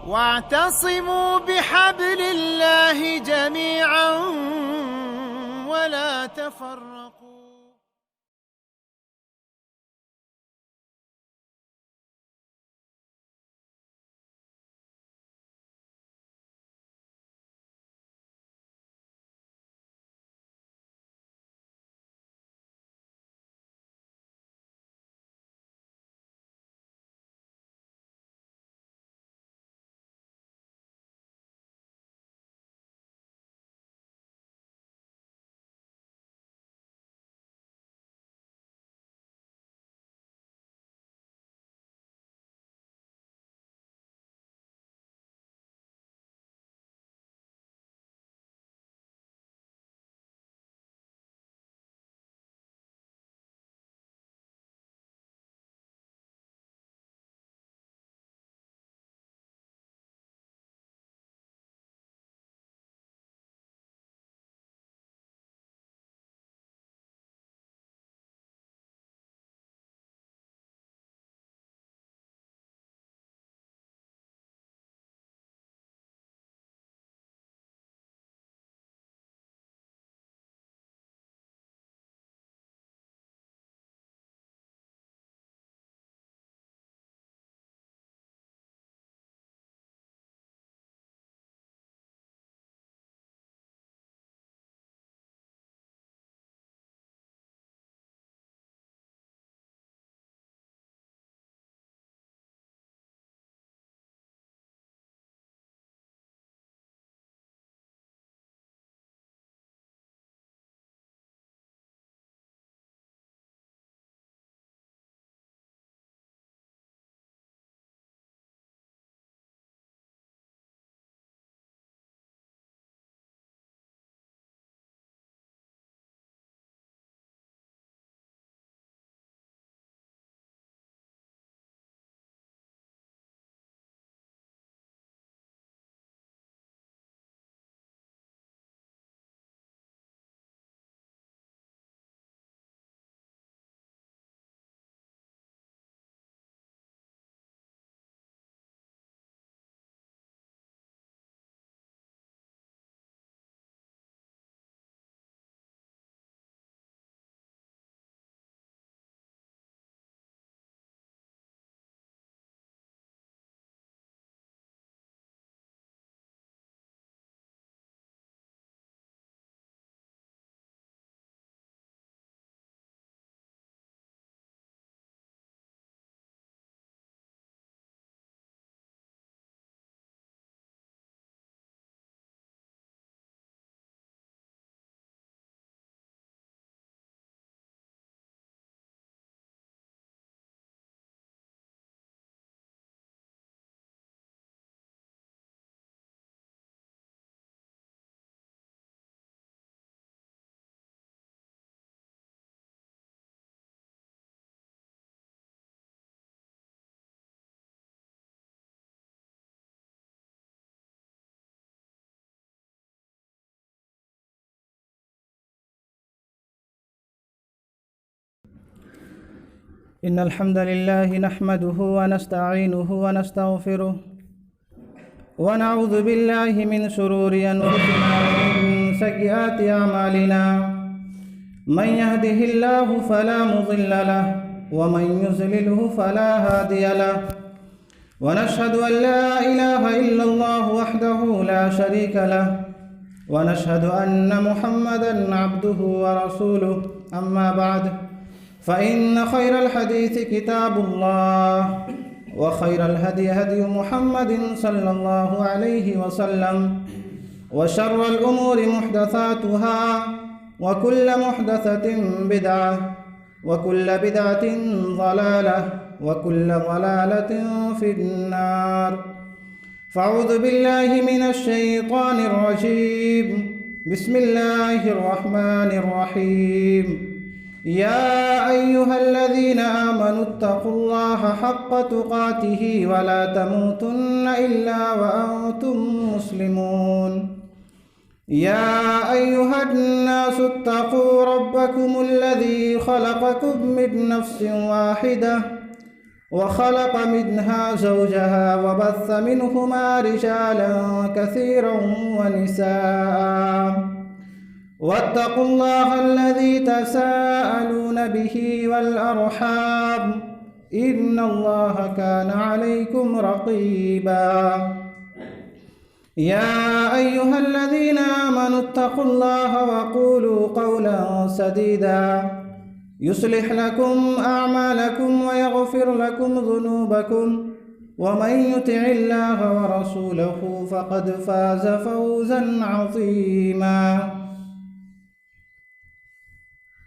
واعتصموا بحبل الله جميعا ولا تفرقوا. إن الحمد لله نحمده ونستعينه ونستغفره ونعوذ بالله من شرور أنفسنا ومن سيئات أعمالنا من يهده الله فلا مضل له ومن يضلله فلا هادي له ونشهد أن لا إله إلا الله وحده لا شريك له ونشهد أن محمدًا عبده ورسوله أما بعد فإن خير الحديث كتاب الله وخير الهدي هدي محمد صلى الله عليه وسلم وشر الأمور محدثاتها وكل محدثة بدعة وكل بدعة ضلالة وكل ضلالة في النار فأعوذ بالله من الشيطان الرجيم بسم الله الرحمن الرحيم يا أيها الذين آمنوا اتقوا الله حق تقاته ولا تموتن إلا وأنتم مسلمون يا أيها الناس اتقوا ربكم الذي خلقكم من نفس واحدة وخلق منها زوجها وبث منهما رجالا كثيرا ونساء واتقوا الله الذي تساءلون به والأرحام إن الله كان عليكم رقيبا يا أيها الذين آمنوا اتقوا الله وقولوا قولا سديدا يصلح لكم أعمالكم ويغفر لكم ذنوبكم ومن يطع الله ورسوله فقد فاز فوزا عظيما.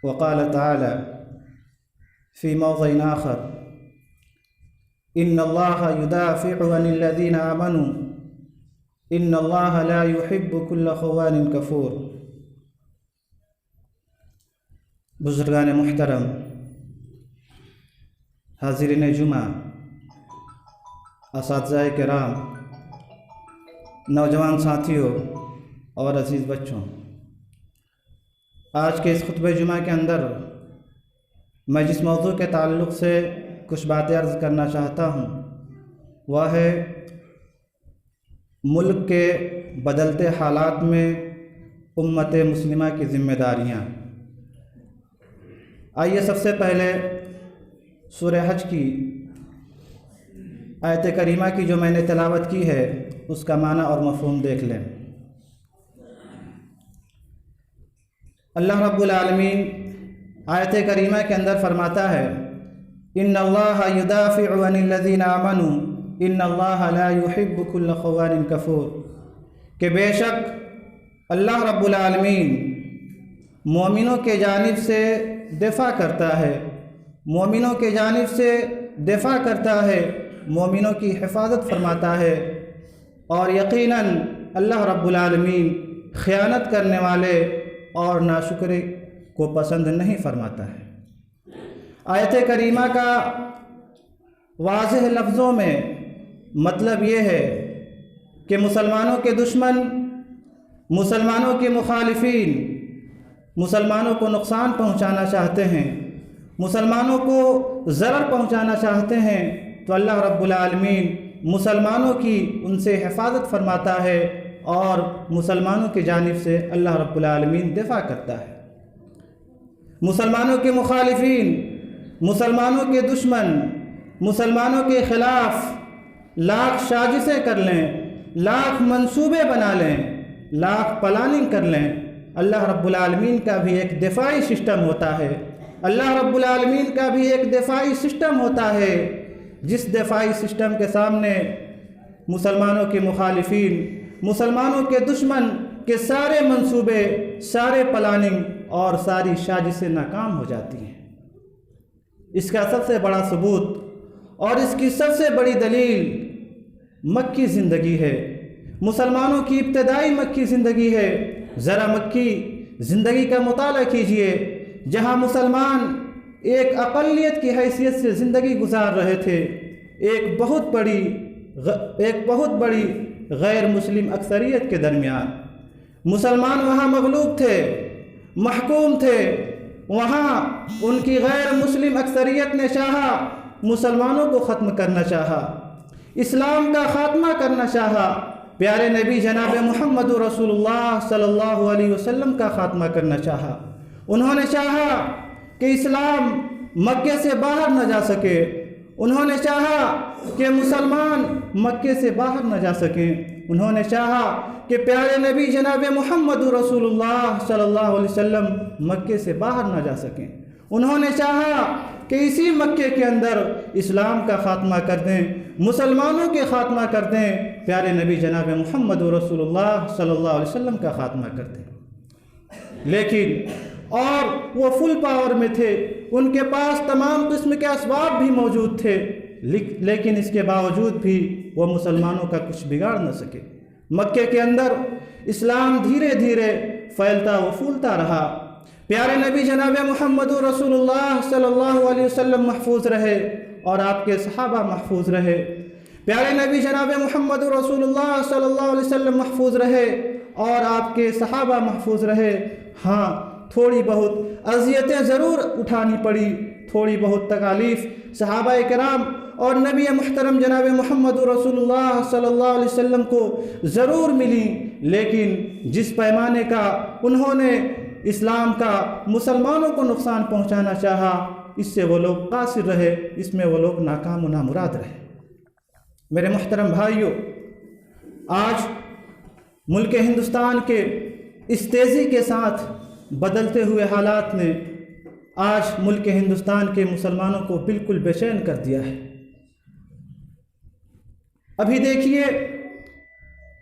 وقال تعالى في موضع آخر إن الله يدافع عن الذين آمنوا إن الله لا يحب كل خوان كفور. بزرگان محترم، حاضرین جمعہ، اساتذہ کرام، نوجوان ساتھیوں اور عزیز بچوں، آج کے اس خطبہ جمعہ کے اندر میں جس موضوع کے تعلق سے کچھ باتیں عرض کرنا چاہتا ہوں وہ ہے ملک کے بدلتے حالات میں امت مسلمہ کی ذمہ داریاں۔ آئیے سب سے پہلے سورہ حج کی آیت کریمہ کی جو میں نے تلاوت کی ہے اس کا معنی اور مفہوم دیکھ لیں۔ اللہ رب العالمین آیت کریمہ کے اندر فرماتا ہے ان اللہ یدافع عن الذین آمنوا ان اللہ لا يحب كل خوان کفور، کہ بے شک اللہ رب العالمین مومنوں کے جانب سے دفاع کرتا ہے، مومنوں کے جانب سے دفاع کرتا ہے، مومنوں کی حفاظت فرماتا ہے، اور یقیناً اللہ رب العالمین خیانت کرنے والے اور ناشکرے کو پسند نہیں فرماتا ہے۔ آیت کریمہ کا واضح لفظوں میں مطلب یہ ہے کہ مسلمانوں کے دشمن، مسلمانوں کے مخالفین مسلمانوں کو نقصان پہنچانا چاہتے ہیں، مسلمانوں کو ضرر پہنچانا چاہتے ہیں تو اللہ رب العالمین مسلمانوں کی ان سے حفاظت فرماتا ہے اور مسلمانوں کی جانب سے اللہ رب العالمین دفاع کرتا ہے۔ مسلمانوں کے مخالفین، مسلمانوں کے دشمن مسلمانوں کے خلاف لاکھ سازشیں کر لیں، لاکھ منصوبے بنا لیں، لاکھ پلاننگ کر لیں، اللہ رب العالمین کا بھی ایک دفاعی سسٹم ہوتا ہے۔ اللہ رب العالمین کا بھی ایک دفاعی سسٹم ہوتا ہے، جس دفاعی سسٹم کے سامنے مسلمانوں کے مخالفین، مسلمانوں کے دشمن کے سارے منصوبے، سارے پلاننگ اور ساری سازشیں ناکام ہو جاتی ہیں۔ اس کا سب سے بڑا ثبوت اور اس کی سب سے بڑی دلیل مکی زندگی ہے، مسلمانوں کی ابتدائی مکی زندگی ہے۔ ذرا مکی زندگی کا مطالعہ کیجئے، جہاں مسلمان ایک اقلیت کی حیثیت سے زندگی گزار رہے تھے، ایک بہت بڑی غیر مسلم اکثریت کے درمیان۔ مسلمان وہاں مغلوب تھے، محکوم تھے، وہاں ان کی غیر مسلم اکثریت نے چاہا، مسلمانوں کو ختم کرنا چاہا، اسلام کا خاتمہ کرنا چاہا، پیارے نبی جناب محمد رسول اللہ صلی اللہ علیہ وسلم کا خاتمہ کرنا چاہا۔ انہوں نے چاہا کہ اسلام مکے سے باہر نہ جا سکے، انہوں نے چاہا کہ مسلمان مکے سے باہر نہ جا سکیں، انہوں نے چاہا کہ پیارے نبی جناب محمد رسول اللہ صلی اللہ علیہ وسلم مکے سے باہر نہ جا سکیں، انہوں نے چاہا کہ اسی مکے کے اندر اسلام کا خاتمہ کر دیں، مسلمانوں کے خاتمہ کر دیں، پیارے نبی جناب محمد رسول اللہ صلی اللہ علیہ وسلم کا خاتمہ کر دیں۔ لیکن اور وہ فل پاور میں تھے، ان کے پاس تمام قسم کے اسباب بھی موجود تھے، لیکن اس کے باوجود بھی وہ مسلمانوں کا کچھ بگاڑ نہ سکے۔ مکے کے اندر اسلام دھیرے دھیرے پھیلتا و پھولتا رہا، پیارے نبی جناب محمد رسول اللہ صلی اللہ علیہ وسلم محفوظ رہے اور آپ کے صحابہ محفوظ رہے، پیارے نبی جناب محمد رسول اللہ صلی اللہ علیہ وسلم محفوظ رہے اور آپ کے صحابہ محفوظ رہے۔ ہاں، تھوڑی بہت اذیتیں ضرور اٹھانی پڑی، تھوڑی بہت تکالیف صحابہ کرام اور نبی محترم جناب محمد رسول اللہ صلی اللہ علیہ وسلم کو ضرور ملی، لیکن جس پیمانے کا انہوں نے اسلام کا مسلمانوں کو نقصان پہنچانا چاہا، اس سے وہ لوگ قاصر رہے، اس میں وہ لوگ ناکام و نامراد رہے۔ میرے محترم بھائیوں، آج ملک ہندوستان کے اس تیزی کے ساتھ بدلتے ہوئے حالات نے آج ملک ہندوستان کے مسلمانوں کو بالکل بے چین کر دیا ہے۔ ابھی دیکھیے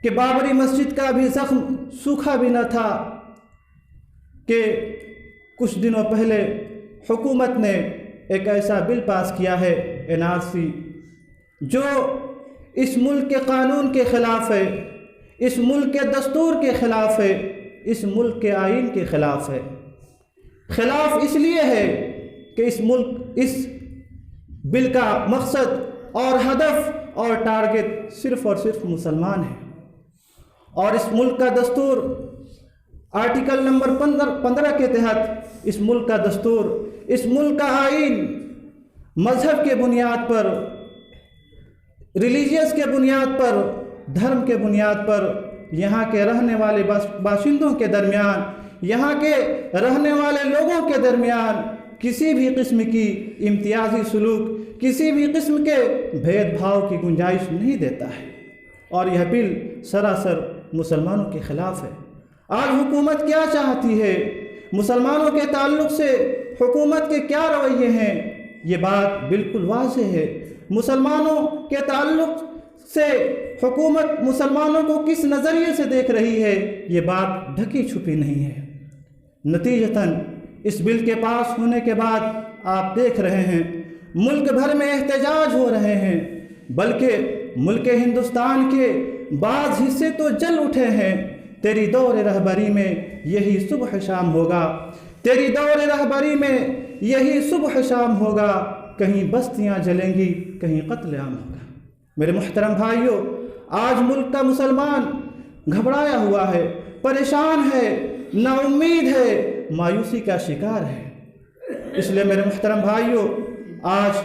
کہ بابری مسجد کا بھی زخم سوکھا بھی نہ تھا کہ کچھ دنوں پہلے حکومت نے ایک ایسا بل پاس کیا ہے NRC، جو اس ملک کے قانون کے خلاف ہے، اس ملک کے دستور کے خلاف ہے، اس ملک کے آئین کے خلاف ہے۔ خلاف اس لیے ہے کہ اس بل کا مقصد اور ہدف اور ٹارگٹ صرف اور صرف مسلمان ہے، اور اس ملک کا دستور آرٹیکل نمبر 15 کے تحت اس ملک کا دستور، اس ملک کا آئین مذہب کے بنیاد پر، ریلیجیس کے بنیاد پر، دھرم کے بنیاد پر یہاں کے رہنے والے باشندوں کے درمیان، یہاں کے رہنے والے لوگوں کے درمیان کسی بھی قسم کی امتیازی سلوک، کسی بھی قسم کے بھید بھاؤ کی گنجائش نہیں دیتا ہے، اور یہ بل سراسر مسلمانوں کے خلاف ہے۔ آج حکومت کیا چاہتی ہے، مسلمانوں کے تعلق سے حکومت کے کیا رویے ہیں، یہ بات بالکل واضح ہے۔ مسلمانوں کے تعلق سے حکومت مسلمانوں کو کس نظریے سے دیکھ رہی ہے، یہ بات ڈھکی چھپی نہیں ہے۔ نتیجتاً اس بل کے پاس ہونے کے بعد آپ دیکھ رہے ہیں ملک بھر میں احتجاج ہو رہے ہیں، بلکہ ملک ہندوستان کے بعض حصے تو جل اٹھے ہیں۔ تیری دور رہبری میں یہی صبح شام ہوگا، تیری دور رہبری میں یہی صبح شام ہوگا، کہیں بستیاں جلیں گی، کہیں قتل عام ہوگا۔ میرے محترم بھائیوں، آج ملک کا مسلمان گھبرایا ہوا ہے، پریشان ہے، نا امید ہے، مایوسی کا شکار ہے۔ اس لیے میرے محترم بھائیوں، آج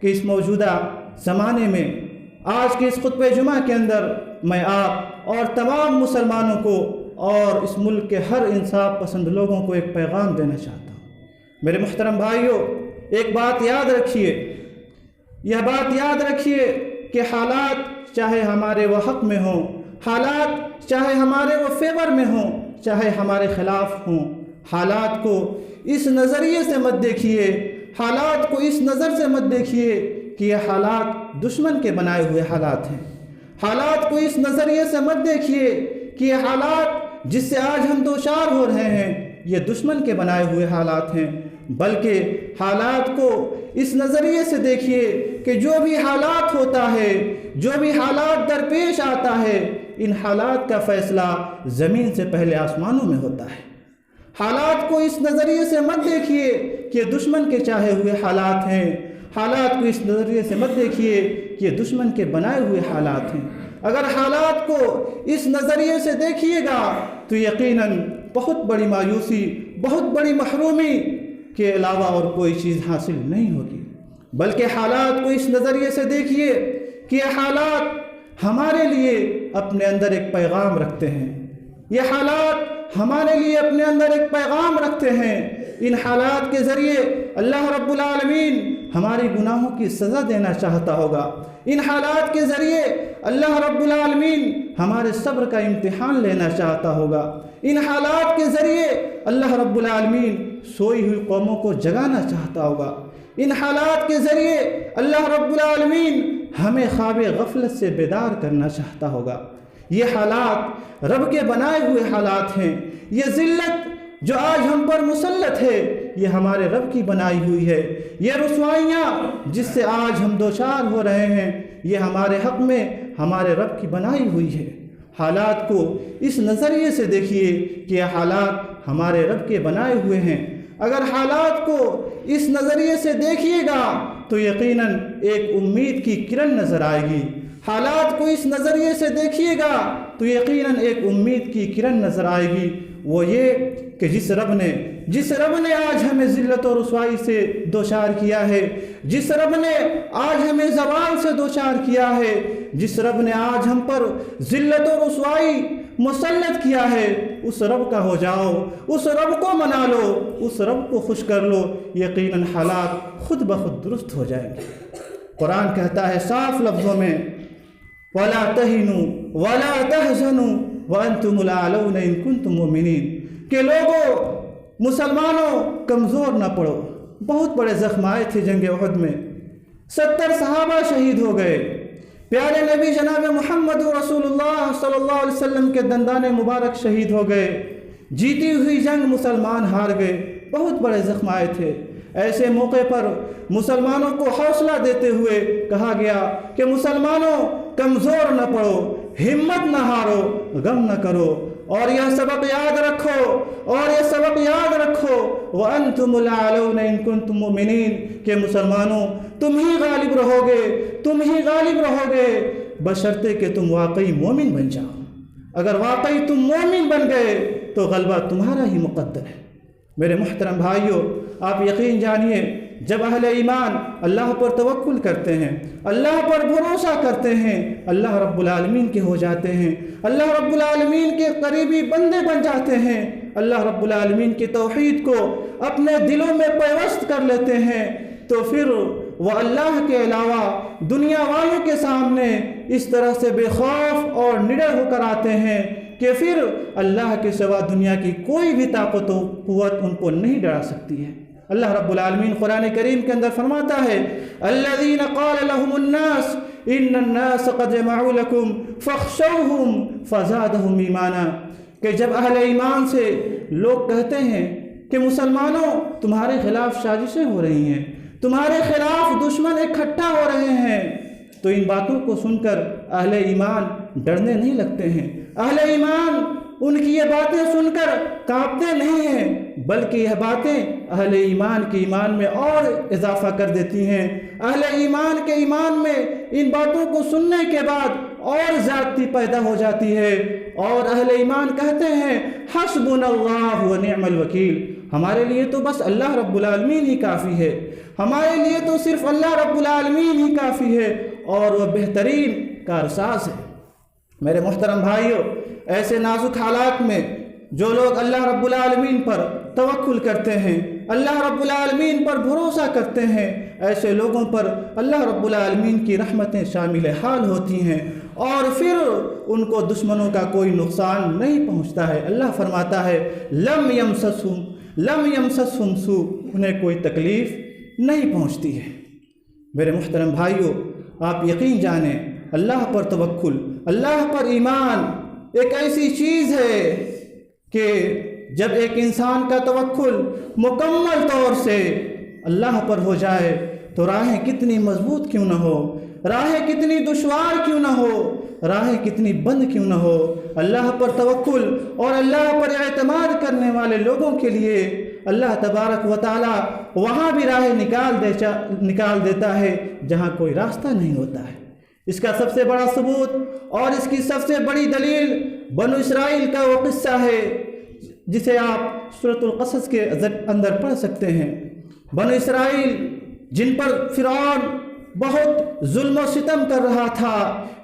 کے اس موجودہ زمانے میں، آج کے اس خطبہ جمعہ کے اندر میں آپ اور تمام مسلمانوں کو اور اس ملک کے ہر انصاف پسند لوگوں کو ایک پیغام دینا چاہتا ہوں۔ میرے محترم بھائیوں، ایک بات یاد رکھیے، یہ بات یاد رکھیے کہ حالات چاہے ہمارے وہ حق میں ہوں، حالات چاہے ہمارے وہ فیور میں ہوں، چاہے ہمارے خلاف ہوں، حالات کو اس نظریے سے مت دیکھیے، حالات کو اس نظر سے مت دیکھیے کہ یہ حالات دشمن کے بنائے ہوئے حالات ہیں۔ حالات کو اس نظریے سے مت دیکھیے کہ یہ حالات جس سے آج ہم دوچار ہو رہے ہیں یہ دشمن کے بنائے ہوئے حالات ہیں، بلکہ حالات کو اس نظریے سے دیکھیے کہ جو بھی حالات ہوتا ہے، جو بھی حالات درپیش آتا ہے، ان حالات کا فیصلہ زمین سے پہلے آسمانوں میں ہوتا ہے۔ حالات کو اس نظریے سے مت دیکھیے کہ دشمن کے چاہے ہوئے حالات ہیں، حالات کو اس نظریے سے مت دیکھیے کہ یہ دشمن کے بنائے ہوئے حالات ہیں۔ اگر حالات کو اس نظریے سے دیکھیے گا تو یقیناً بہت بڑی مایوسی، بہت بڑی محرومی کے علاوہ اور کوئی چیز حاصل نہیں ہوگی، بلکہ حالات کو اس نظریے سے دیکھیے کہ یہ حالات ہمارے لیے اپنے اندر ایک پیغام رکھتے ہیں، یہ حالات ہمارے لیے اپنے اندر ایک پیغام رکھتے ہیں۔ ان حالات کے ذریعے اللہ رب العالمین ہماری گناہوں کی سزا دینا چاہتا ہوگا، ان حالات کے ذریعے اللہ رب العالمین ہمارے صبر کا امتحان لینا چاہتا ہوگا، ان حالات کے ذریعے اللہ رب العالمین سوئی ہوئی قوموں کو جگانا چاہتا ہوگا، ان حالات کے ذریعے اللہ رب العالمین ہمیں خواب غفلت سے بیدار کرنا چاہتا ہوگا۔ یہ حالات رب کے بنائے ہوئے حالات ہیں، یہ ذلت جو آج ہم پر مسلط ہے یہ ہمارے رب کی بنائی ہوئی ہے، یہ رسوائیاں جس سے آج ہم دوچار ہو رہے ہیں یہ ہمارے حق میں ہمارے رب کی بنائی ہوئی ہے۔ حالات کو اس نظریے سے دیکھیے کہ یہ حالات ہمارے رب کے بنائے ہوئے ہیں۔ اگر حالات کو اس نظریے سے دیکھیے گا تو یقیناً ایک امید کی کرن نظر آئے گی، حالات کو اس نظریے سے دیکھیے گا تو یقیناً ایک امید کی کرن نظر آئے گی، وہ یہ کہ جس رب نے جس رب نے آج ہمیں ذلت و رسوائی سے دوچار کیا ہے، جس رب نے آج ہمیں زوال سے دوچار کیا ہے، جس رب نے آج ہم پر ذلت و رسوائی مسلط کیا ہے، اس رب کا ہو جاؤ، اس رب کو منا لو، اس رب کو خوش کر لو، یقیناً حالات خود بخود درست ہو جائیں گے۔ قرآن کہتا ہے صاف لفظوں میں وَلَا تَهِنُوا وَلَا تَحْزَنُوا وَأَنْتُمُ الْأَعْلَوْنَ إِن كُنتُم مُؤْمِنِينَ کہ لوگوں، مسلمانوں کمزور نہ پڑو۔ بہت بڑے زخم آئے تھے جنگ احد میں، 70 صحابہ شہید ہو گئے، پیارے نبی جناب محمد رسول اللہ صلی اللہ علیہ وسلم کے دندان مبارک شہید ہو گئے، جیتی ہوئی جنگ مسلمان ہار گئے، بہت بڑے زخم آئے تھے۔ ایسے موقع پر مسلمانوں کو حوصلہ دیتے ہوئے کہا گیا کہ مسلمانوں کمزور نہ پڑو، ہمت نہ ہارو، غم نہ کرو، اور یہ سبق یاد رکھو، اور یہ سبق یاد رکھو وَأَنْتُمُ الْأَعْلَوْنَ إِن كُنتُم مُؤْمِنِينَ کہ مسلمانوں تم ہی غالب رہو گے، تم ہی غالب رہو گے، بشرطے کہ تم واقعی مومن بن جاؤ۔ اگر واقعی تم مومن بن گئے تو غلبہ تمہارا ہی مقدر ہے۔ میرے محترم بھائیوں، آپ یقین جانیے جب اہل ایمان اللہ پر توکل کرتے ہیں، اللہ پر بھروسہ کرتے ہیں، اللہ رب العالمین کے ہو جاتے ہیں، اللہ رب العالمین کے قریبی بندے بن جاتے ہیں، اللہ رب العالمین کی توحید کو اپنے دلوں میں پیوست کر لیتے ہیں، تو پھر وہ اللہ کے علاوہ دنیا والوں کے سامنے اس طرح سے بے خوف اور نڈر ہو کر آتے ہیں کہ پھر اللہ کے سوا دنیا کی کوئی بھی طاقت و قوت ان کو نہیں ڈرا سکتی ہے۔ اللہ رب العالمین قرآن کریم کے اندر فرماتا ہے الذین قال لهم الناس ان الناس قد جمعوا لكم فاخشوهم فزادهم ایمانا کہ جب اہل ایمان سے لوگ کہتے ہیں کہ مسلمانوں تمہارے خلاف سازشیں ہو رہی ہیں، تمہارے خلاف دشمن اکٹھا ہو رہے ہیں، تو ان باتوں کو سن کر اہل ایمان ڈرنے نہیں لگتے ہیں، اہل ایمان ان کی یہ باتیں سن کر کانپتے نہیں ہیں، بلکہ یہ باتیں اہل ایمان کے ایمان میں اور اضافہ کر دیتی ہیں۔ اہل ایمان کے ایمان میں ان باتوں کو سننے کے بعد اور زیادتی پیدا ہو جاتی ہے، اور اہل ایمان کہتے ہیں حسبنا اللہ ونعم الوکیل، ہمارے لیے تو بس اللہ رب العالمین ہی کافی ہے، ہمارے لیے تو صرف اللہ رب العالمین ہی کافی ہے، اور وہ بہترین کارساز ہے۔ میرے محترم بھائیوں، ایسے نازک حالات میں جو لوگ اللہ رب العالمین پر توکل کرتے ہیں، اللہ رب العالمین پر بھروسہ کرتے ہیں، ایسے لوگوں پر اللہ رب العالمین کی رحمتیں شامل حال ہوتی ہیں، اور پھر ان کو دشمنوں کا کوئی نقصان نہیں پہنچتا ہے۔ اللہ فرماتا ہے لم یمسسہم سوء، انہیں کوئی تکلیف نہیں پہنچتی ہے۔ میرے محترم بھائیوں، آپ یقین جانیں اللہ پر توکل، اللہ پر ایمان ایک ایسی چیز ہے کہ جب ایک انسان کا توکل مکمل طور سے اللہ پر ہو جائے تو راہیں کتنی مضبوط کیوں نہ ہو، راہیں کتنی دشوار کیوں نہ ہو، راہیں کتنی بند کیوں نہ ہو، اللہ پر توکل اور اللہ پر اعتماد کرنے والے لوگوں کے لیے اللہ تبارک و تعالی وہاں بھی راہیں نکال دیتا ہے جہاں کوئی راستہ نہیں ہوتا ہے۔ اس کا سب سے بڑا ثبوت اور اس کی سب سے بڑی دلیل بنو اسرائیل کا وہ قصہ ہے جسے آپ سورۃ القصص کے اندر پڑھ سکتے ہیں۔ بنو اسرائیل جن پر فرعون بہت ظلم و ستم کر رہا تھا،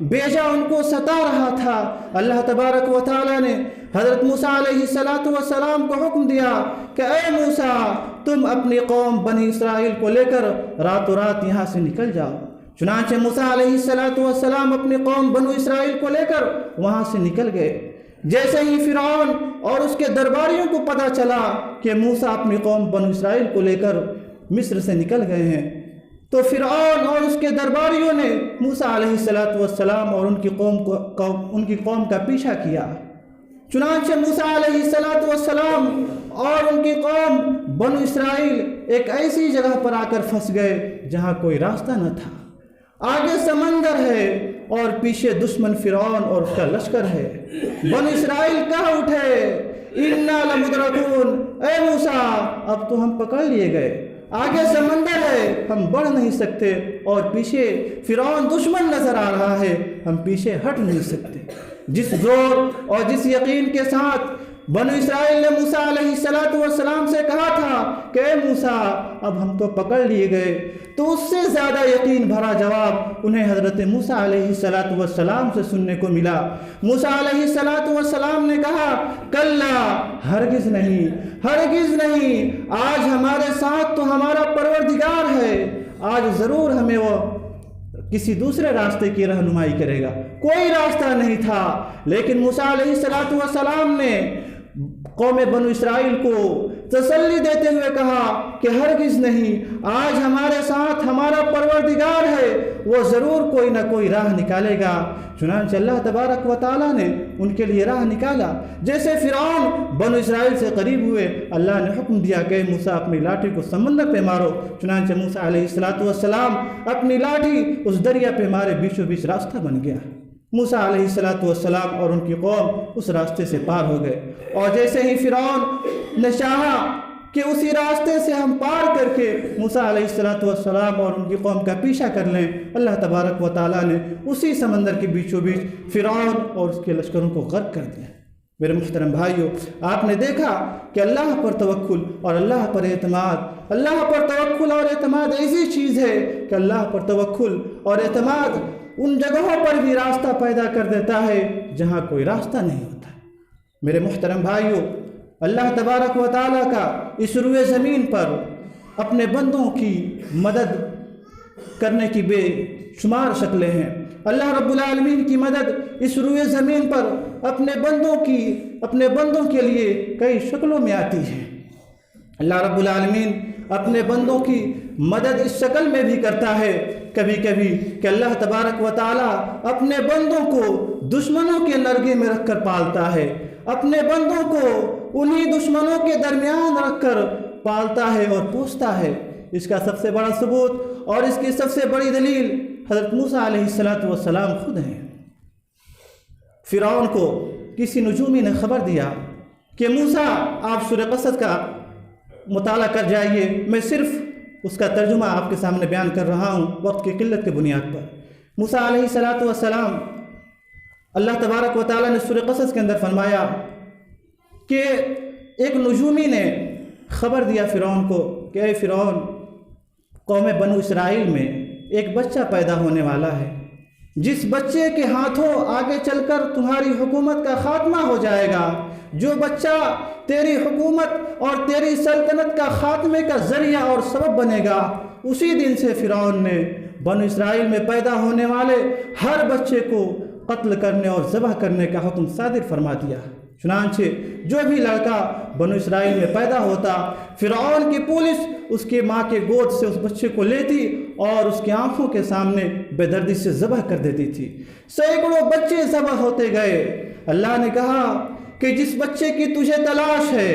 بیجا ان کو ستا رہا تھا، اللہ تبارک و تعالی نے حضرت موسیٰ علیہ السلام کو حکم دیا کہ اے موسیٰ تم اپنی قوم بنی اسرائیل کو لے کر راتوں رات یہاں سے نکل جاؤ۔ چنانچہ موسیٰ علیہ السلام اپنی قوم بنو اسرائیل کو لے کر وہاں سے نکل گئے۔ جیسے ہی فرعون اور اس کے درباریوں کو پتہ چلا کہ موسیٰ اپنی قوم بنو اسرائیل کو لے کر مصر سے نکل گئے ہیں، تو فرعون اور اس کے درباریوں نے موسیٰ علیہ السلام اور ان کی قوم کا پیچھا کیا۔ چنانچہ موسیٰ علیہ السلام اور ان کی قوم بنو اسرائیل ایک ایسی جگہ پر آ کر پھنس گئے جہاں کوئی راستہ نہ تھا، آگے سمندر ہے اور پیچھے دشمن فرعون اور اس کا لشکر ہے۔ بنو اسرائیل کہہ اٹھے اِنَّا لَمُدْرَكُونَ، اے موسیٰ اب تو ہم پکڑ لیے گئے، آگے سمندر ہے، ہم بڑھ نہیں سکتے، اور پیچھے فرعون دشمن نظر آ رہا ہے، ہم پیچھے ہٹ نہیں سکتے۔ جس زور اور جس یقین کے ساتھ بنو اسرائیل نے موسیٰ علیہ السلام سے کہا تھا کہ اے موسیٰ اب ہم تو پکڑ لیے گئے، تو اس سے زیادہ یقین بھرا جواب انہیں حضرت موسیٰ علیہ السلام سے سننے کو ملا۔ موسیٰ علیہ السلام نے کہا کلا، ہرگز نہیں، ہرگز نہیں، آج ہمارے ساتھ تو ہمارا پروردگار ہے، آج ضرور ہمیں وہ کسی دوسرے راستے کی رہنمائی کرے گا۔ کوئی راستہ نہیں تھا، لیکن موسیٰ علیہ السلام نے قوم بنو اسرائیل کو تسلی دیتے ہوئے کہا کہ ہرگز نہیں، آج ہمارے ساتھ ہمارا پروردگار ہے، وہ ضرور کوئی نہ کوئی راہ نکالے گا۔ چنانچہ اللہ تبارک و تعالیٰ نے ان کے لیے راہ نکالا۔ جیسے فرعون بنو اسرائیل سے قریب ہوئے، اللہ نے حکم دیا کہ موسیٰ اپنی لاٹھی کو سمندر پہ مارو۔ چنانچہ موسیٰ علیہ السلام اپنی لاٹھی اس دریا پہ مارے، بیچوں بیچ راستہ بن گیا۔ موسیٰ علیہ السلام اور ان کی قوم اس راستے سے پار ہو گئے، اور جیسے ہی فرعون نے چاہا کہ اسی راستے سے ہم پار کر کے موسیٰ علیہ السلام اور ان کی قوم کا پیچھا کر لیں، اللہ تبارک و تعالیٰ نے اسی سمندر کے بیچوں بیچ فرعون اور اس کے لشکروں کو غرق کر دیا۔ میرے محترم بھائیوں، آپ نے دیکھا کہ اللہ پر توکل اور اللہ پر اعتماد، اللہ پر توکل اور اعتماد ایسی چیز ہے کہ اللہ پر توکل اور اعتماد ان جگہوں پر بھی راستہ پیدا کر دیتا ہے جہاں کوئی راستہ نہیں ہوتا۔ میرے محترم بھائیوں، اللہ تبارک و تعالیٰ کا اس روئے زمین پر اپنے بندوں کی مدد کرنے کی بے شمار شکلیں ہیں۔ اللہ رب العالمین کی مدد اس روئے زمین پر اپنے بندوں کے لیے کئی شکلوں میں آتی ہے۔ اللہ رب العالمین اپنے بندوں کی مدد اس شکل میں بھی کرتا ہے کبھی کبھی کہ اللہ تبارک و تعالیٰ اپنے بندوں کو دشمنوں کے نرگے میں رکھ کر پالتا ہے، اپنے بندوں کو انہی دشمنوں کے درمیان رکھ کر پالتا ہے اور پوستا ہے۔ اس کا سب سے بڑا ثبوت اور اس کی سب سے بڑی دلیل حضرت موسیٰ علیہ السلام خود ہیں۔ فرعون کو کسی نجومی نے خبر دیا کہ موسیٰ آپ سورہ قصص کا مطالعہ کر جائیے، میں صرف اس کا ترجمہ آپ کے سامنے بیان کر رہا ہوں وقت کی قلت کی بنیاد پر۔ موسیٰ علیہ السلام، اللہ تبارک و تعالیٰ نے سورہ قصص کے اندر فرمایا کہ ایک نجومی نے خبر دیا فرعون کو کہ اے فرعون، قوم بنو اسرائیل میں ایک بچہ پیدا ہونے والا ہے، جس بچے کے ہاتھوں آگے چل کر تمہاری حکومت کا خاتمہ ہو جائے گا، جو بچہ تیری حکومت اور تیری سلطنت کا خاتمے کا ذریعہ اور سبب بنے گا۔ اسی دن سے فرعون نے بنو اسرائیل میں پیدا ہونے والے ہر بچے کو قتل کرنے اور ذبح کرنے کا حکم صادر فرما دیا۔ چنانچہ جو بھی لڑکا بنو اسرائیل میں پیدا ہوتا، فرعون کی پولیس اس کے ماں کے گود سے اس بچے کو لیتی اور اس کی آنکھوں کے سامنے بے دردی سے ذبح کر دیتی تھی۔ سینکڑوں بچے ذبح ہوتے گئے۔ اللہ نے کہا کہ جس بچے کی تجھے تلاش ہے،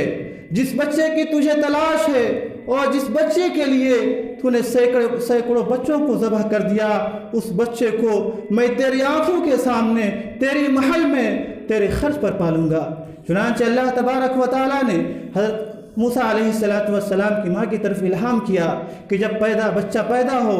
جس بچے کی تجھے تلاش ہے اور جس بچے کے لیے تو نے سینکڑوں بچوں کو ذبح کر دیا، اس بچے کو میں تیری آنکھوں کے سامنے تیری محل میں تیرے خرچ پر پالوں گا۔ چنانچہ اللہ تبارک و تعالیٰ نے حضرت موسیٰ علیہ السلام کی ماں کی طرف الہام کیا کہ جب بچہ پیدا ہو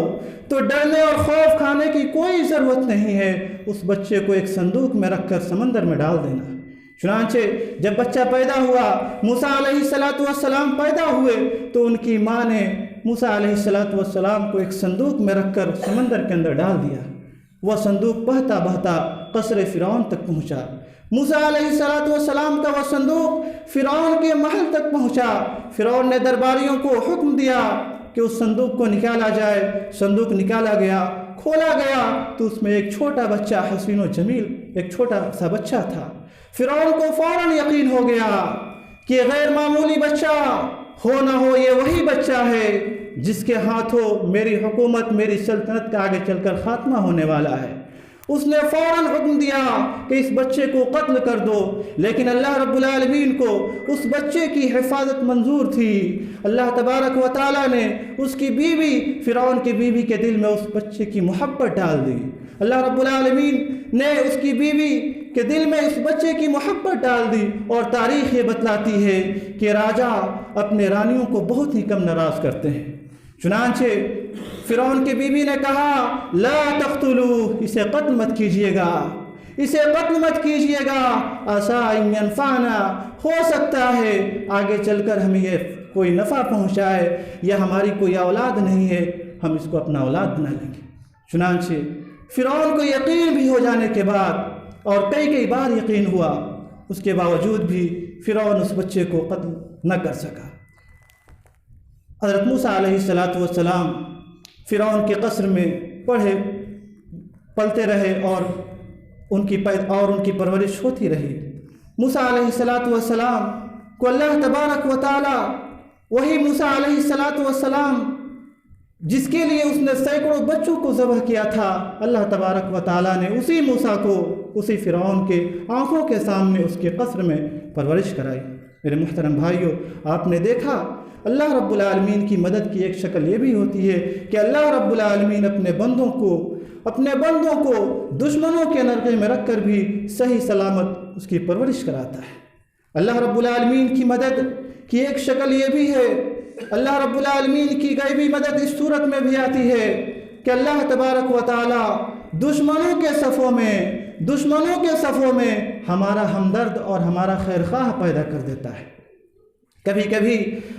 تو ڈرنے اور خوف کھانے کی کوئی ضرورت نہیں ہے، اس بچے کو ایک صندوق میں رکھ کر سمندر میں ڈال دینا۔ چنانچہ جب بچہ پیدا ہوا، موسیٰ علیہ السلام پیدا ہوئے، تو ان کی ماں نے موسیٰ علیہ السلام کو ایک صندوق میں رکھ کر سمندر کے اندر ڈال دیا۔ وہ صندوق بہتا بہتا قصر فرعون تک پہنچا۔ موسیٰ علیہ السلام کا وہ صندوق فرعون کے محل تک پہنچا۔ فرعون نے درباریوں کو حکم دیا کہ اس صندوق کو نکالا جائے۔ صندوق نکالا گیا، کھولا گیا تو اس میں ایک چھوٹا بچہ حسین و جمیل، ایک چھوٹا سا بچہ تھا۔ فرعون کو فوراً یقین ہو گیا کہ غیر معمولی بچہ ہو نہ ہو، یہ وہی بچہ ہے جس کے ہاتھوں میری حکومت، میری سلطنت کا آگے چل کر خاتمہ ہونے والا ہے۔ اس نے فوراً حکم دیا کہ اس بچے کو قتل کر دو، لیکن اللہ رب العالمین کو اس بچے کی حفاظت منظور تھی۔ اللہ تبارک و تعالیٰ نے اس کی بیوی، فرعون کی بیوی کے دل میں اس بچے کی محبت ڈال دی۔ اللہ رب العالمین نے اس کی بیوی کے دل میں اس بچے کی محبت ڈال دی، اور تاریخ یہ بتلاتی ہے کہ راجہ اپنے رانیوں کو بہت ہی کم ناراض کرتے ہیں۔ چنانچہ فرعون کی بیوی نے کہا لا تقتلوہ، اسے قتل مت کیجیے گا، اسے قتل مت کیجئے گا، عسیٰ ان ینفعنا، ہو سکتا ہے آگے چل کر ہمیں یہ کوئی نفع پہنچائے، یا ہماری کوئی اولاد نہیں ہے ہم اس کو اپنا اولاد بنا لیں گے۔ چنانچہ فرعون کو یقین بھی ہو جانے کے بعد، اور کئی بار یقین ہوا، اس کے باوجود بھی فرعون اس بچے کو قتل نہ کر سکا۔ حضرت موسیٰ علیہ السلام فرعون کے قصر میں پلتے رہے اور ان کی پرورش ہوتی رہی۔ موسیٰ علیہ السلام کو اللہ تبارک و تعالی، وہی موسیٰ علیہ السلام جس کے لیے اس نے سینکڑوں بچوں کو ذبح کیا تھا، اللہ تبارک و تعالیٰ نے اسی موسیٰ کو اسی فرعون کے آنکھوں کے سامنے اس کے قصر میں پرورش کرائی۔ میرے محترم بھائیوں، آپ نے دیکھا اللہ رب العالمین کی مدد کی ایک شکل یہ بھی ہوتی ہے کہ اللہ رب العالمین اپنے بندوں کو دشمنوں کے نرغے میں رکھ کر بھی صحیح سلامت اس کی پرورش کراتا ہے۔ اللہ رب العالمین کی مدد کی ایک شکل یہ بھی ہے، اللہ رب العالمین کی غیبی مدد اس صورت میں بھی آتی ہے کہ اللہ تبارک و تعالی دشمنوں کے صفوں میں ہمارا ہمدرد اور ہمارا خیر خواہ پیدا کر دیتا ہے۔ کبھی کبھی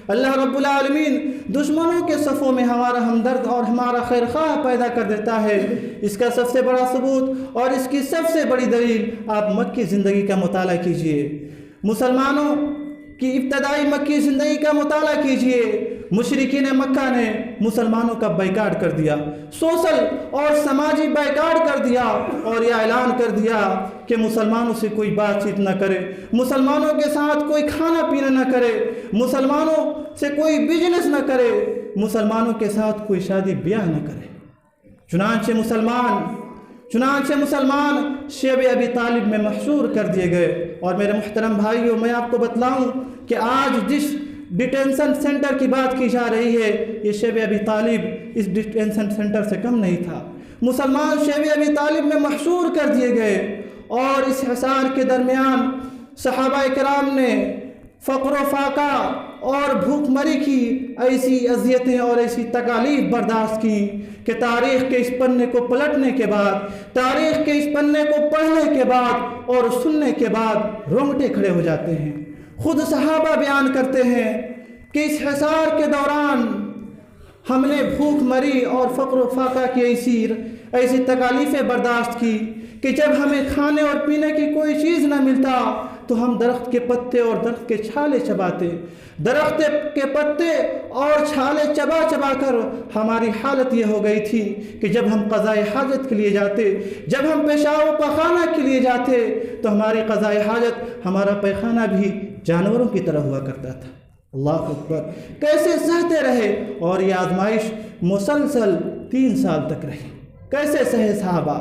اللہ رب العالمین دشمنوں کے صفوں میں ہمارا ہمدرد اور ہمارا خیر خواہ پیدا کر دیتا ہے۔ اس کا سب سے بڑا ثبوت اور اس کی سب سے بڑی دلیل آپ مکی زندگی کا مطالعہ کیجئے، مسلمانوں کی ابتدائی مکی زندگی کا مطالعہ کیجئے۔ مشرکین مکہ نے مسلمانوں کا بائیکاٹ کر دیا، سوشل اور سماجی بائیکاٹ کر دیا، اور یہ اعلان کر دیا کہ مسلمانوں سے کوئی بات چیت نہ کرے، مسلمانوں کے ساتھ کوئی کھانا پینا نہ کرے، مسلمانوں سے کوئی بزنس نہ کرے، مسلمانوں کے ساتھ کوئی شادی بیاہ نہ کرے۔ چنانچہ مسلمان شیب ابی طالب میں محشور کر دیے گئے۔ اور میرے محترم بھائیوں، میں آپ کو بتلاؤں کہ آج جس ڈیٹینشن سینٹر کی بات کی جا رہی ہے، یہ شیب ابی طالب اس ڈیٹینشن سینٹر سے کم نہیں تھا۔ مسلمان شیب ابی طالب میں محشور کر دیے گئے، اور اس حصار کے درمیان صحابہ کرام نے فقر و فاقہ اور بھوک مری کی ایسی اذیتیں اور ایسی تکالیف برداشت کی کہ تاریخ کے اس پنے کو پلٹنے کے بعد، تاریخ کے اس پنے کو پڑھنے کے بعد اور سننے کے بعد رونگٹے کھڑے ہو جاتے ہیں۔ خود صحابہ بیان کرتے ہیں کہ اس حصار کے دوران ہم نے بھوک مری اور فقر و فاقہ کی ایسی تکالیفیں برداشت کی کہ جب ہمیں کھانے اور پینے کی کوئی چیز نہ ملتا تو ہم درخت کے پتے اور درخت کے چھالے چباتے، درخت کے پتے اور چھالے چبا چبا کر ہماری حالت یہ ہو گئی تھی کہ جب ہم قضائے حاجت کے لیے جاتے، جب ہم پیشاب و پخانہ کے لیے جاتے تو ہماری قضائے حاجت، ہمارا پیخانہ بھی جانوروں کی طرح ہوا کرتا تھا۔ اللہ اکبر! کیسے سہتے رہے، اور یہ آزمائش مسلسل 3 سال تک رہی۔ کیسے سہے صحابہ؟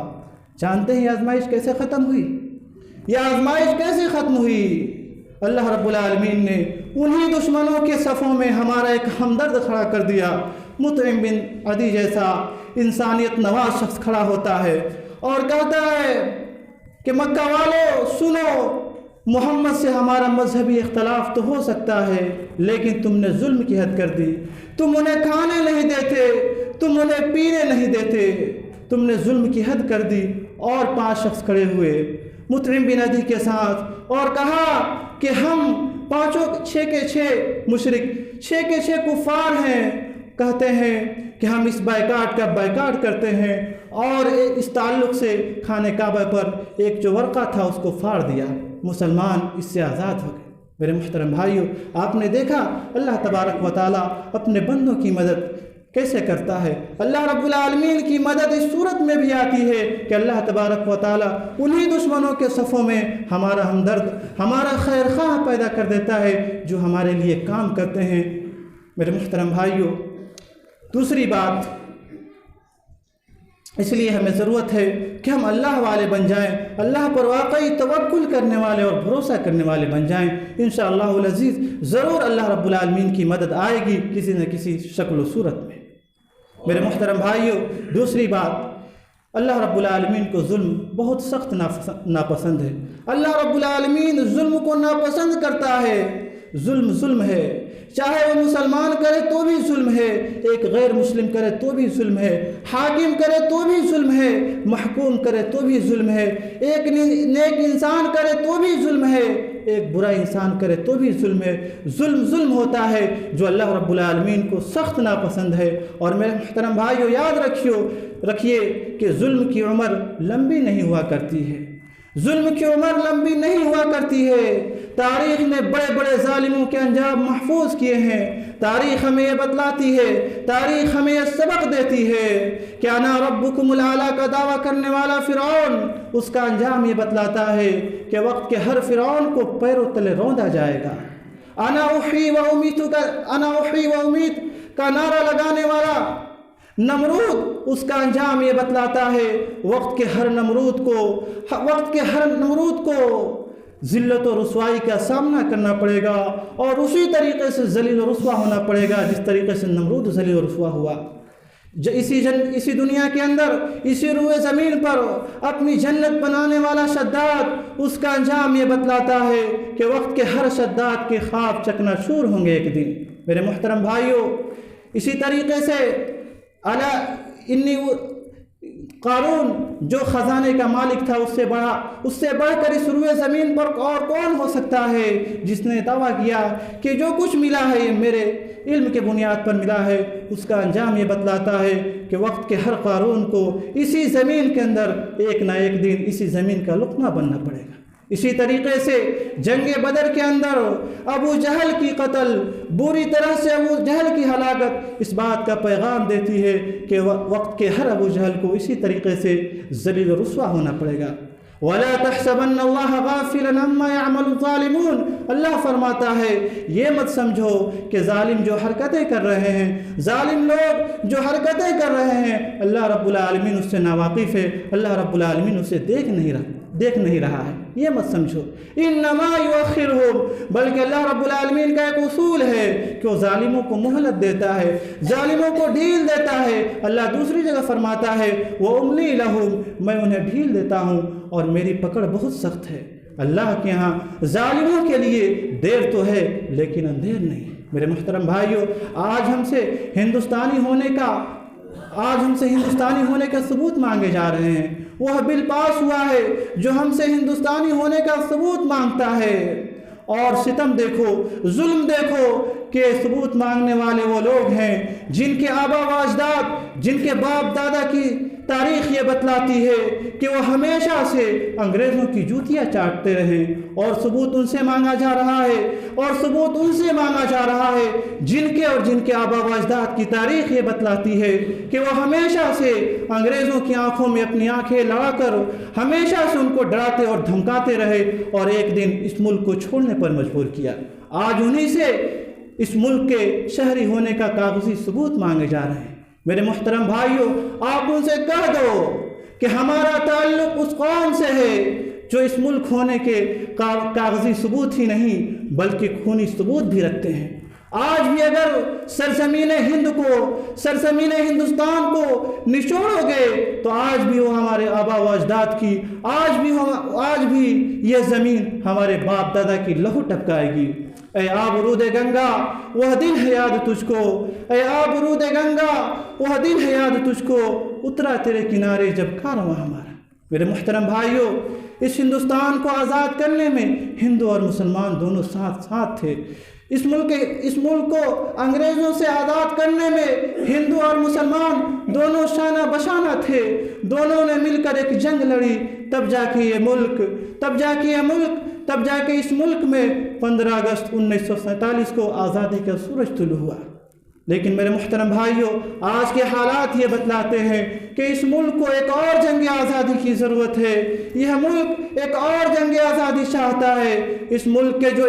جانتے ہیں یہ آزمائش کیسے ختم ہوئی؟ یہ آزمائش کیسے ختم ہوئی؟ اللہ رب العالمین نے انہی دشمنوں کے صفوں میں ہمارا ایک ہمدرد کھڑا کر دیا۔ مطعم بن عدی جیسا انسانیت نواز شخص کھڑا ہوتا ہے اور کہتا ہے کہ مکہ والو سنو، محمد سے ہمارا مذہبی اختلاف تو ہو سکتا ہے، لیکن تم نے ظلم کی حد کر دی، تم انہیں کھانے نہیں دیتے، تم انہیں پینے نہیں دیتے، تم نے ظلم کی حد کر دی۔ اور 5 شخص کھڑے ہوئے مطعم بن عدی کے ساتھ اور کہا کہ ہم 6 کے 6 مشرک، 6 کے 6 کفار ہیں، کہتے ہیں کہ ہم اس بائیکاٹ کا بائیکاٹ کرتے ہیں، اور اس تعلق سے خانہ کعبہ پر ایک جو ورقہ تھا اس کو پھاڑ دیا۔ مسلمان اس سے آزاد ہو گئے۔ میرے محترم بھائیوں، آپ نے دیکھا اللہ تبارک و تعالیٰ اپنے بندوں کی مدد کیسے کرتا ہے۔ اللہ رب العالمین کی مدد اس صورت میں بھی آتی ہے کہ اللہ تبارک و تعالیٰ انہی دشمنوں کے صفوں میں ہمارا ہمدرد، ہمارا خیر خواہ پیدا کر دیتا ہے جو ہمارے لیے کام کرتے ہیں۔ میرے محترم بھائیوں، دوسری بات، اس لیے ہمیں ضرورت ہے کہ ہم اللہ والے بن جائیں، اللہ پر واقعی توکل کرنے والے اور بھروسہ کرنے والے بن جائیں۔ انشاءاللہ العزیز ضرور اللہ رب العالمین کی مدد آئے گی کسی نہ کسی شکل و صورت میں۔ میرے محترم بھائیوں، دوسری بات، اللہ رب العالمین کو ظلم بہت سخت ناپسند ہے۔ اللہ رب العالمین ظلم کو ناپسند کرتا ہے۔ ظلم ہے، چاہے وہ مسلمان کرے تو بھی ظلم ہے، ایک غیر مسلم کرے تو بھی ظلم ہے، حاکم کرے تو بھی ظلم ہے، محکوم کرے تو بھی ظلم ہے، ایک نیک انسان کرے تو بھی ظلم ہے، ایک برا انسان کرے تو بھی ظلم ہے۔ ظلم ہوتا ہے جو اللہ رب العالمین کو سخت ناپسند ہے۔ اور میرے محترم بھائیو، یاد رکھیے کہ ظلم کی عمر لمبی نہیں ہوا کرتی ہے، ظلم کی عمر لمبی نہیں ہوا کرتی ہے۔ تاریخ نے بڑے بڑے ظالموں کے انجام محفوظ کیے ہیں۔ تاریخ ہمیں یہ بتلاتی ہے، تاریخ ہمیں یہ سبق دیتی ہے کہ انا ربکم الاعلی کا دعویٰ کرنے والا فرعون، اس کا انجام یہ بتلاتا ہے کہ وقت کے ہر فرعون کو پیروں تلے روندا جائے گا۔ انا احیی و امیت کا نعرہ لگانے والا نمرود، اس کا انجام یہ بتلاتا ہے وقت کے ہر نمرود کو ذلت و رسوائی کا سامنا کرنا پڑے گا، اور اسی طریقے سے ذلیل و رسوا ہونا پڑے گا جس طریقے سے نمرود ذلیل و رسوا ہوا۔ اسی دنیا کے اندر، اسی روئے زمین پر اپنی جنت بنانے والا شداد، اس کا انجام یہ بتلاتا ہے کہ وقت کے ہر شداد کے خواب چکناچور ہوں گے ایک دن۔ میرے محترم بھائیوں، اسی طریقے سے قارون جو خزانے کا مالک تھا، اس سے بڑھ کر اس روئے زمین پر اور کون ہو سکتا ہے جس نے دعویٰ کیا کہ جو کچھ ملا ہے یہ میرے علم کے بنیاد پر ملا ہے۔ اس کا انجام یہ بتلاتا ہے کہ وقت کے ہر قارون کو اسی زمین کے اندر ایک نہ ایک دن اسی زمین کا لقمہ بننا پڑے گا۔ اسی طریقے سے جنگ بدر کے اندر ابو جہل کی قتل، بری طرح سے ابو جہل کی ہلاکت اس بات کا پیغام دیتی ہے کہ وقت کے ہر ابو جہل کو اسی طریقے سے ذلیل و رسوا ہونا پڑے گا۔ وَلَا تَحْسَبَنَّ اللَّهَ غَافِلًا عَمَّا يَعْمَلُ الظَّالِمُونَ، اللہ فرماتا ہے یہ مت سمجھو کہ ظالم جو حرکتیں کر رہے ہیں، ظالم لوگ جو حرکتیں کر رہے ہیں، اللہ رب العالمین اس سے ناواقف ہے، اللہ رب العالمین اسے دیکھ نہیں رہا ہے، یہ مت سمجھو۔ انما یؤخرہم، بلکہ اللہ رب العالمین کا ایک اصول ہے کہ وہ ظالموں کو مہلت دیتا ہے، ظالموں کو ڈھیل دیتا ہے۔ اللہ دوسری جگہ فرماتا ہے وَأُمْلِي لَهُمْ، میں انہیں ڈھیل دیتا ہوں اور میری پکڑ بہت سخت ہے۔ اللہ کے ہاں ظالموں کے لیے دیر تو ہے لیکن اندھیر نہیں۔ میرے محترم بھائیوں، آج ہم سے ہندوستانی ہونے کا ثبوت مانگے جا رہے ہیں۔ وہ بل پاس ہوا ہے جو ہم سے ہندوستانی ہونے کا ثبوت مانگتا ہے، اور ستم دیکھو، ظلم دیکھو کہ ثبوت مانگنے والے وہ لوگ ہیں جن کے آبا و اجداد، جن کے باپ دادا کی تاریخ یہ بتلاتی ہے کہ وہ ہمیشہ سے انگریزوں کی جوتیاں چاٹتے رہے، اور ثبوت ان سے مانگا جا رہا ہے، جن کے آبا و اجداد کی تاریخ یہ بتلاتی ہے کہ وہ ہمیشہ سے انگریزوں کی آنکھوں میں اپنی آنکھیں لڑا کر ہمیشہ سے ان کو ڈراتے اور دھمکاتے رہے، اور ایک دن اس ملک کو چھوڑنے پر مجبور کیا۔ آج انہی سے اس ملک کے شہری ہونے کا کاغذی ثبوت مانگے جا رہے ہیں۔ میرے محترم بھائیوں، آپ ان سے کہہ دو کہ ہمارا تعلق اس قوم سے ہے جو اس ملک ہونے کے کاغذی ثبوت ہی نہیں بلکہ خونی ثبوت بھی رکھتے ہیں۔ آج بھی اگر سرزمین ہندوستان کو نچوڑو گے تو آج بھی وہ ہمارے آبا و اجداد کی، آج بھی یہ زمین ہمارے باپ دادا کی لہو ٹپکائے گی۔ اے آبرود گنگا وہ دن ہے یاد تجھ کو، اے آبرود گنگا وہ دن ہے یاد تجھ کو، اترا تیرے کنارے جب کارواں ہمارا۔ میرے محترم بھائیوں، اس ہندوستان کو آزاد کرنے میں ہندو اور مسلمان دونوں ساتھ تھے۔ اس ملک کو انگریزوں سے آزاد کرنے میں ہندو اور مسلمان دونوں شانہ بشانہ تھے، دونوں نے مل کر ایک جنگ لڑی، تب جا کے اس ملک میں 15 اگست 1947 کو آزادی کا سورج طلوع ہوا۔ لیکن میرے محترم بھائیوں، آج کے حالات یہ بتلاتے ہیں کہ اس ملک کو ایک اور جنگ آزادی کی ضرورت ہے۔ یہ ملک ایک اور جنگ آزادی چاہتا ہے۔ اس ملک کے جو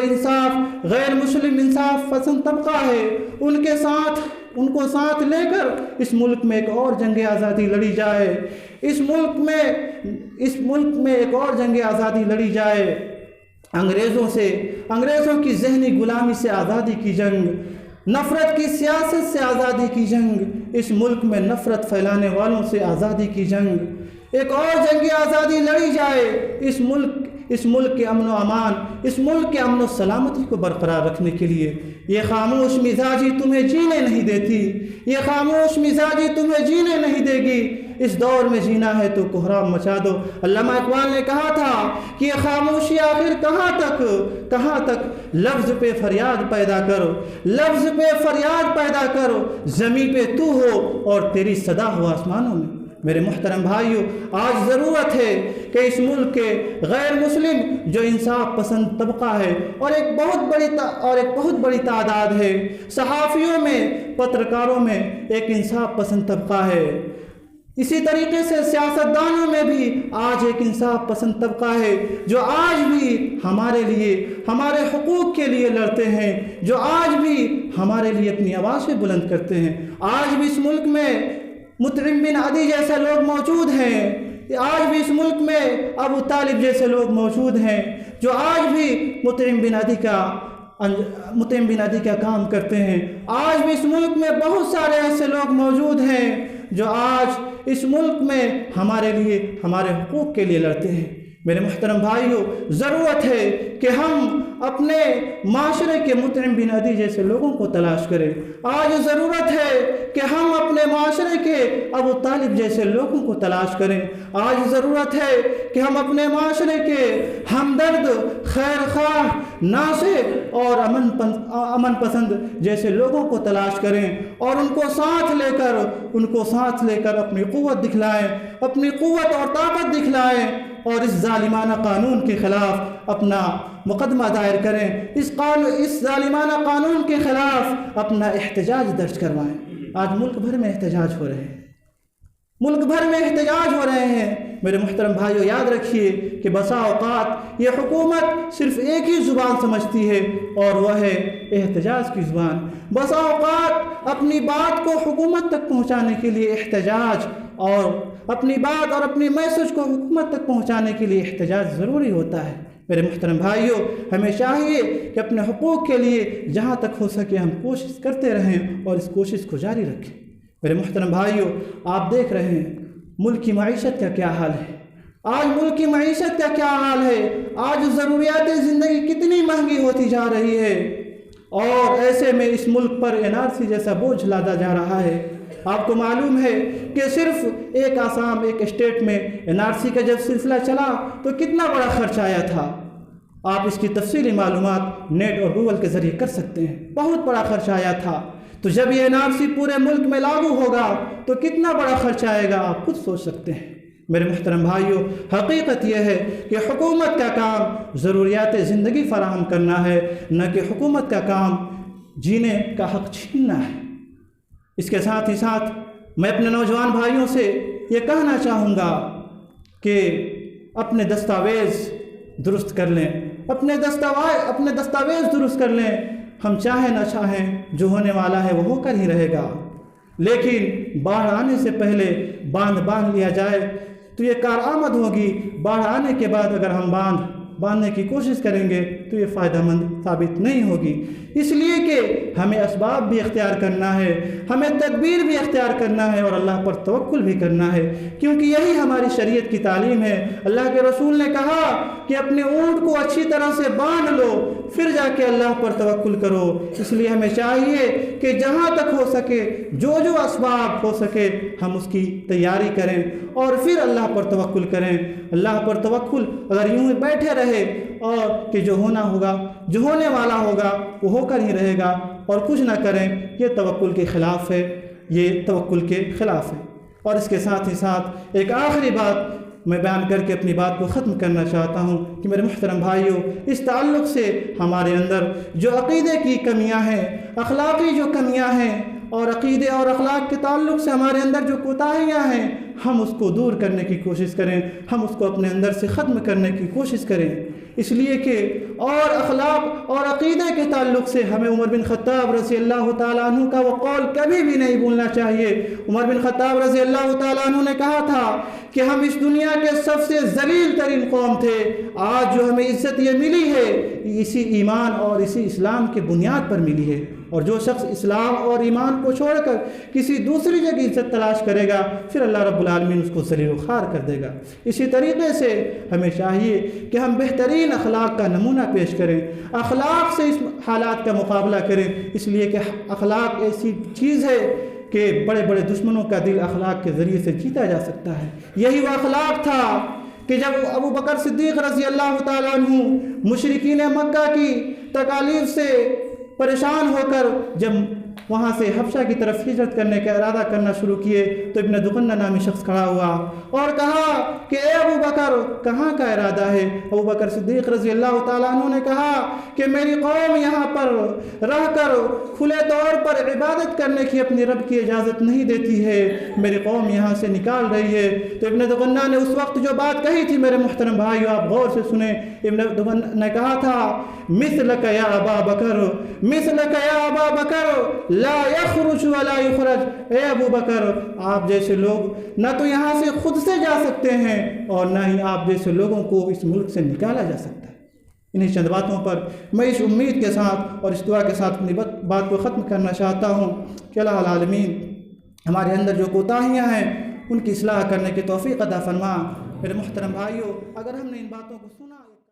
غیر مسلم انصاف پسند طبقہ ہے، ان کو ساتھ لے کر اس ملک میں ایک اور جنگ آزادی لڑی جائے۔ اس ملک میں ایک اور جنگ آزادی لڑی جائے۔ انگریزوں کی ذہنی غلامی سے آزادی کی جنگ، نفرت کی سیاست سے آزادی کی جنگ، اس ملک میں نفرت پھیلانے والوں سے آزادی کی جنگ، ایک اور جنگ آزادی لڑی جائے، اس ملک کے امن و امان، اس ملک کے امن و سلامتی کو برقرار رکھنے کے لیے۔ یہ خاموش مزاجی تمہیں جینے نہیں دیتی، یہ خاموش مزاجی تمہیں جینے نہیں دے گی۔ اس دور میں جینا ہے تو کوہرام مچا دو۔ علامہ اقبال نے کہا تھا کہ یہ خاموشی آخر کہاں تک؟ لفظ پہ فریاد پیدا کرو، لفظ پہ فریاد پیدا کرو، زمین پہ تو ہو اور تیری صدا ہو آسمانوں میں۔ میرے محترم بھائیوں، آج ضرورت ہے کہ اس ملک کے غیر مسلم جو انصاف پسند طبقہ ہے اور ایک بہت بڑی تعداد ہے، صحافیوں میں، پترکاروں میں ایک انصاف پسند طبقہ ہے، اسی طریقے سے سیاستدانوں میں بھی آج ایک انصاف پسند طبقہ ہے جو آج بھی ہمارے لیے، ہمارے حقوق کے لیے لڑتے ہیں، جو آج بھی ہمارے لیے اپنی آوازیں بلند کرتے ہیں۔ آج بھی اس ملک میں مطعم بن عدی جیسے لوگ موجود ہیں، آج بھی اس ملک میں ابو طالب جیسے لوگ موجود ہیں جو آج بھی مطعم بن عدی کا کام کرتے ہیں۔ آج بھی اس ملک میں بہت سارے ایسے لوگ موجود ہیں جو آج اس ملک میں ہمارے لیے، ہمارے حقوق کے لیے لڑتے ہیں۔ میرے محترم بھائیوں، ضرورت ہے کہ ہم اپنے معاشرے کے مطعم بن عدی جیسے لوگوں کو تلاش کریں۔ آج ضرورت ہے کہ ہم اپنے معاشرے کے ابو طالب جیسے لوگوں کو تلاش کریں۔ آج ضرورت ہے کہ ہم اپنے معاشرے کے ہمدرد، خیر خواہ، ناصح اور امن پسند جیسے لوگوں کو تلاش کریں اور ان کو ساتھ لے کر اپنی قوت دکھلائیں، اپنی قوت اور طاقت دکھلائیں اور اس ظالمانہ قانون کے خلاف اپنا مقدمہ دائر کریں، اس ظالمانہ قانون کے خلاف اپنا احتجاج درج کروائیں۔ آج ملک بھر میں احتجاج ہو رہے ہیں، میرے محترم بھائیوں، یاد رکھیے کہ بسا اوقات یہ حکومت صرف ایک ہی زبان سمجھتی ہے اور وہ ہے احتجاج کی زبان۔ بسا اوقات اپنی بات کو حکومت تک پہنچانے کے لیے احتجاج، اور اپنی بات اور اپنی میسج کو حکومت تک پہنچانے کے لیے احتجاج ضروری ہوتا ہے۔ میرے محترم بھائیوں، ہمیں چاہیے کہ اپنے حقوق کے لیے جہاں تک ہو سکے ہم کوشش کرتے رہیں اور اس کوشش کو جاری رکھیں۔ میرے محترم بھائیوں، آپ دیکھ رہے ہیں ملک کی معیشت کا کیا حال ہے۔ آج ملک کی معیشت کا کیا حال ہے، آج ضروریات زندگی کتنی مہنگی ہوتی جا رہی ہے، اور ایسے میں اس ملک پر NRC جیسا بوجھ لادا جا رہا ہے۔ آپ کو معلوم ہے کہ صرف ایک آسام، ایک اسٹیٹ میں NRC کا جب سلسلہ چلا تو کتنا بڑا خرچ آیا تھا۔ آپ اس کی تفصیلی معلومات نیٹ اور گوگل کے ذریعے کر سکتے ہیں، بہت بڑا خرچ آیا تھا۔ تو جب یہ NRC پورے ملک میں لاگو ہوگا تو کتنا بڑا خرچ آئے گا، آپ خود سوچ سکتے ہیں۔ میرے محترم بھائیوں، حقیقت یہ ہے کہ حکومت کا کام ضروریات زندگی فراہم کرنا ہے، نہ کہ حکومت کا کام جینے کا حق چھیننا ہے۔ اس کے ساتھ ہی ساتھ میں اپنے نوجوان بھائیوں سے یہ کہنا چاہوں گا کہ اپنے دستاویز درست کر لیں، اپنے دستاویز درست کر لیں۔ ہم چاہیں نہ چاہیں جو ہونے والا ہے وہ ہو کر ہی رہے گا، لیکن باڑھ آنے سے پہلے باندھ لیا جائے تو یہ کارآمد ہوگی۔ باڑھ آنے کے بعد اگر ہم باندھنے کی کوشش کریں گے تو یہ فائدہ مند ثابت نہیں ہوگی۔ اس لیے کہ ہمیں اسباب بھی اختیار کرنا ہے، ہمیں تدبیر بھی اختیار کرنا ہے اور اللہ پر توکل بھی کرنا ہے، کیونکہ یہی ہماری شریعت کی تعلیم ہے۔ اللہ کے رسول نے کہا کہ اپنے اونٹ کو اچھی طرح سے باندھ لو، پھر جا کے اللہ پر توکل کرو۔ اس لیے ہمیں چاہیے کہ جہاں تک ہو سکے جو اسباب ہو سکے ہم اس کی تیاری کریں اور پھر اللہ پر توکل کریں۔ اللہ پر توکل اگر یوں ہی بیٹھے رہے اور کہ جو ہونا ہوگا، جو ہونے والا ہوگا وہ ہو کر ہی رہے گا اور کچھ نہ کریں، یہ توکل کے خلاف ہے، یہ توکل کے خلاف ہے۔ اور اس کے ساتھ ہی ساتھ ایک آخری بات میں بیان کر کے اپنی بات کو ختم کرنا چاہتا ہوں کہ میرے محترم بھائیوں، اس تعلق سے ہمارے اندر جو عقیدے کی کمیاں ہیں، اخلاقی جو کمیاں ہیں اور عقیدے اور اخلاق کے تعلق سے ہمارے اندر جو کوتاہیاں ہیں، ہم اس کو دور کرنے کی کوشش کریں، ہم اس کو اپنے اندر سے ختم کرنے کی کوشش کریں۔ اس لیے کہ اور اخلاق اور عقیدے کے تعلق سے ہمیں عمر بن خطاب رضی اللہ تعالیٰ عنہ کا وہ قول کبھی بھی نہیں بھولنا چاہیے۔ عمر بن خطاب رضی اللہ تعالیٰ عنہ نے کہا تھا کہ ہم اس دنیا کے سب سے ذلیل ترین قوم تھے، آج جو ہمیں عزت یہ ملی ہے اسی ایمان اور اسی اسلام کے بنیاد پر ملی ہے۔ اور جو شخص اسلام اور ایمان کو چھوڑ کر کسی دوسری جگہ عزت تلاش کرے گا پھر اللہ رب العالمین اس کو ذلیل و خوار کر دے گا۔ اسی طریقے سے ہمیں چاہیے کہ ہم بہترین اخلاق کا نمونہ پیش کریں، اخلاق سے اس حالات کا مقابلہ کریں، اس لیے کہ اخلاق ایسی چیز ہے کہ بڑے بڑے دشمنوں کا دل اخلاق کے ذریعے سے جیتا جا سکتا ہے۔ یہی وہ اخلاق تھا کہ جب ابو بکر صدیق رضی اللہ تعالیٰ عنہ مشرکین مکہ کی تکالیف سے پریشان ہو کر جب وہاں سے حبشہ کی طرف ہجرت کرنے کا ارادہ کرنا شروع کیے تو ابن دغنہ نامی شخص کھڑا ہوا اور کہا کہ اے ابو بکر کہاں کا ارادہ ہے؟ ابو بکر صدیق رضی اللہ تعالیٰ عنہ نے کہا کہ میری قوم یہاں پر رہ کر کھلے طور پر عبادت کرنے کی اپنی رب کی اجازت نہیں دیتی ہے، میری قوم یہاں سے نکال رہی ہے۔ تو ابن دغنہ نے اس وقت جو بات کہی تھی میرے محترم بھائیو آپ غور سے سنیں، ابن دغنہ نے کہا تھا مثلک یا ابا بکر، مثلک یا ابا بکر لا یخرج ولا یخرج، اے ابو بکر آپ جیسے لوگ نہ تو یہاں سے خود سے جا سکتے ہیں اور نہ ہی آپ جیسے لوگوں کو اس ملک سے نکالا جا سکتا ہے۔ انہیں چند باتوں پر میں اس امید کے ساتھ اور اس دعا کے ساتھ اپنی بات کو ختم کرنا چاہتا ہوں کہ اللہ العالمین ہمارے اندر جو کوتاہیاں ہیں ان کی اصلاح کرنے کی توفیق عطا فرما۔ میرے محترم بھائیوں اگر ہم نے ان باتوں کو سنا